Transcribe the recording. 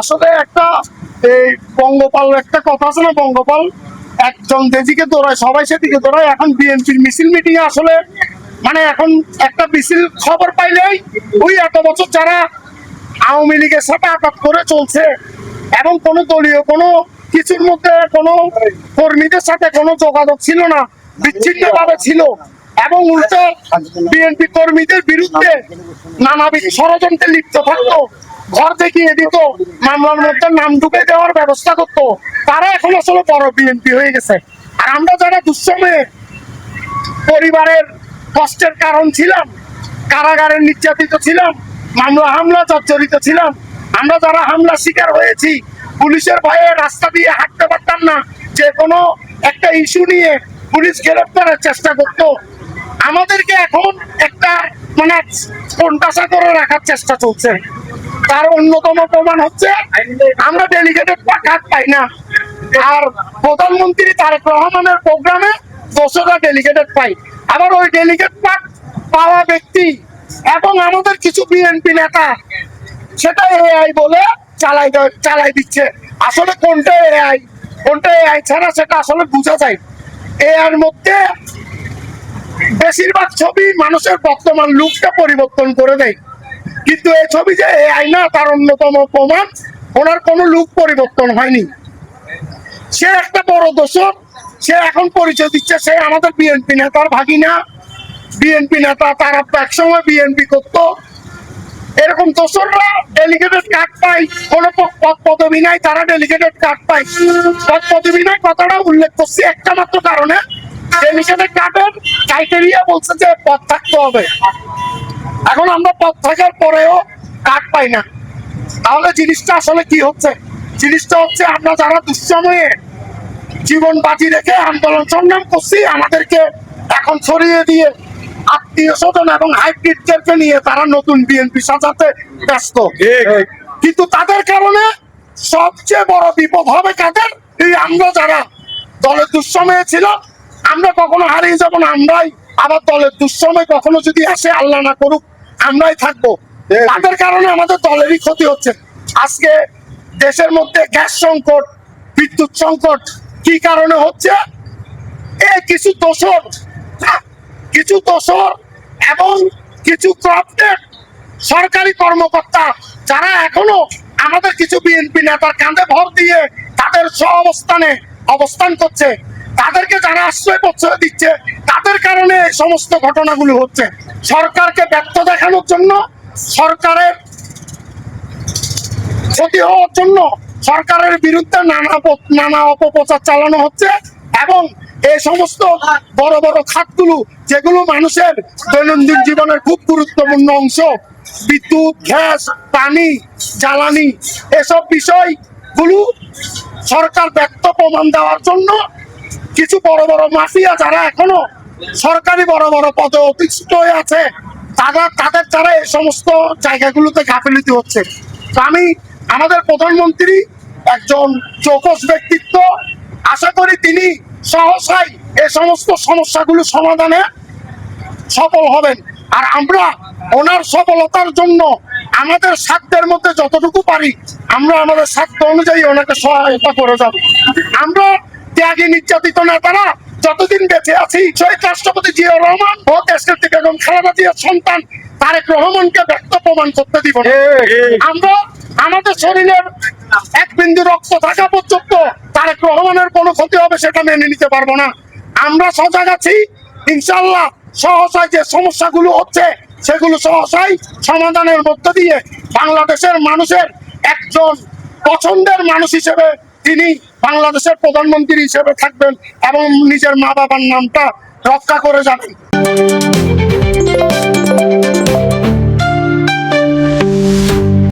আসলে একটা এই বঙ্গপাল একটা কথা আছে না, বঙ্গপাল একজন যেদিকে দৌড়ায় সবাই সেদিকে দৌড়ায়। এখন বিএনপির মিছিল মিটিং এ আসলে মানে এখন একটা মিছিল খবর পাইলেই ওই এত বছর যারা আওয়ামী লীগের সাথে আঘাত করে চলছে এবং কোনো দলীয় কোনো কিছুর মধ্যে কোনো কর্মীদের সাথে কোনো যোগাযোগ ছিল না, বিচ্ছিন্ন ভাবে ছিল এবং উল্টো বিএনপি কর্মীদের বিরুদ্ধে নানাবিধ ষড়যন্ত্রে লিপ্ত থাকতো, ঘর দেখিয়ে দিত, মামলার মধ্যে নাম ডুবে দেওয়ার ব্যবস্থা করতো, তারা এখন আসলে বড় বিএনপি হয়ে গেছে। আর আমরা যারা দুঃসময়ে পরিবারের কষ্টের কারণ ছিলাম, কারাগারে নির্যাতিত ছিলাম, মামলা হামলা জর্জরিত ছিলাম, আমরা যারা হামলা শিকার হয়েছি, পুলিশের ভয়ে রাস্তা দিয়ে হাঁটতে পারতাম না, যে কোনো একটা ইস্যু নিয়ে পুলিশ গ্রেফতারের চেষ্টা করতো, আমাদেরকে এখন একটা মানে কোণঠাসা করে রাখার চেষ্টা চলছে। তার অন্যতম প্রমাণ হচ্ছে আমরা ডেলিগেটেড কার্ড পাই না, আর প্রধানমন্ত্রী তারেক রহমানের প্রোগ্রামে 200টা ডেলিগেটেড পাই। আবার ওই ডেলিগেট কার্ড পাওয়া ব্যক্তি এবং আমাদের কিছু বিএনপি নেতা সেটা এআই বলে চালাই দিচ্ছে। আসলে কোনটা এআই কোনটা এআই ছাড়া সেটা আসলে বোঝা যায়। এআইয়ের মধ্যে বেশিরভাগ ছবি মানুষের বর্তমান লুকটা পরিবর্তন করে দেয়, কিন্তু এই ছবি যে এআই না তার অন্যতম প্রমাণ ওনার কোনো লুক পরিবর্তন হয়নি। সে একটা বড় দোষর, সে এখন পরিচয় দিচ্ছে সে আমাদের বিএনপি নেতার ভাগিনা, বিএনপি নেতা, তারা একসময় বিএনপি করতো। এরকম দোষররা ডেলিগেটেড কার্ড পায়, কোন পদ পদবি নাই, তারা ডেলিগেটেড কার্ড পায়। পদ পদবি নাই কথাটা উল্লেখ করছি একটা মাত্র কারণে, ডেলিগেটেড কার্ডের ক্রাইটেরিয়া বলছে যে পদ থাকতে হবে। এখন আমরা পদ থাকার পরেও কার্ড পাই না, তাহলে জিনিসটা আসলে কি হচ্ছে? জিনিসটা হচ্ছে আমরা যারা দুঃসময়ে জীবন বাজি রেখে আন্দোলন সংগ্রাম করছি, আমাদেরকে এখন ছড়িয়ে দিয়ে আত্মীয় স্বজন এবং হাইব্রিডদেরকে নিয়ে তারা নতুন বিএনপি সাজাতে ব্যস্ত। কিন্তু তাদের কারণে সবচেয়ে বড় বিপদ হবে কাদের? এই আমরা যারা দলের দুঃসময়ে ছিল, আমরা কখনো হারিয়ে যাব না, আমরাই আবার দলের দুঃসময় কখনো যদি আসে, আল্লাহ না করুক, আমরাই থাকবো। তাদের কারণে আমাদের দলেরই ক্ষতি হচ্ছে। আজকে দেশের মধ্যে গ্যাস সংকট, বিদ্যুৎ সংকট কি কারণে হচ্ছে? কিছু দোষর এবং কিছু কর্পোরেট সরকারি কর্মকর্তা যারা এখনো আমাদের কিছু বিএনপি নেতার কাঁধে ভর দিয়ে তাদের অবস্থান করছে, তাদেরকে যারা আশ্রয় প্রশ্রয় দিচ্ছে, তাদের কারণে এই সমস্ত ঘটনাগুলো হচ্ছে। সরকারকে ব্যর্থ দেখানোর জন্য, সরকারের ক্ষতি হওয়ার জন্য সরকারের বিরুদ্ধে নানা অপপ্রচার চালানো হচ্ছে এবং এই সমস্ত বড় বড় খাতগুলো যেগুলো মানুষের দৈনন্দিন জীবনের খুব গুরুত্বপূর্ণ অংশ, বিদ্যুৎ, গ্যাস, পানি, জ্বালানি, এসব বিষয়গুলো সরকার ব্যর্থ প্রমাণ দেওয়ার জন্য কিছু বড় বড় মাফিয়া যারা এখনো সরকারি বড় বড় পদে অধিষ্ঠিত হয়ে আছে, তাদের দ্বারা এই সমস্ত জায়গাগুলোতে গাফিলতি হচ্ছে। তো আমি আমাদের প্রধানমন্ত্রী একজন চৌকস ব্যক্তিত্ব, আশা করি তিনি সহসাই এই সমস্ত সমস্যাগুলো সমাধানে সফল হবেন। আর আমরা ওনার সফলতার জন্য আমাদের সাধ্যের মধ্যে যতটুকু পারি আমরা আমাদের সাধ্য অনুযায়ী ওনাকে সহায়তা করে যাব। আমরা ত্যাগী নির্যাতিত নেতারা যতদিন বেঁচে আছি, শহীদ রাষ্ট্রপতি জিয়াউর রহমান ও দেশনেত্রী বেগম খালেদা জিয়ার সন্তান তারেক রহমানকে ব্যক্ত প্রমাণ করতে দিব না। আমরা আমাদের শরীরের এক বিন্দু রক্ত থাকা পর্যন্ত তারেক রহমানের কোনো ক্ষতি হবে সেটা মেনে নিতে পারবো না। আমরা সজাগ আছি, ইনশাল্লাহ সহসাই যে সমস্যাগুলো হচ্ছে সেগুলো সহসাই সমাধানের মধ্য দিয়ে বাংলাদেশের মানুষের একজন পছন্দের মানুষ হিসেবে তিনি বাংলাদেশের প্রধানমন্ত্রী হিসেবে থাকবেন এবং নিজের মা বাবার নামটা রক্ষা করে যাবেন।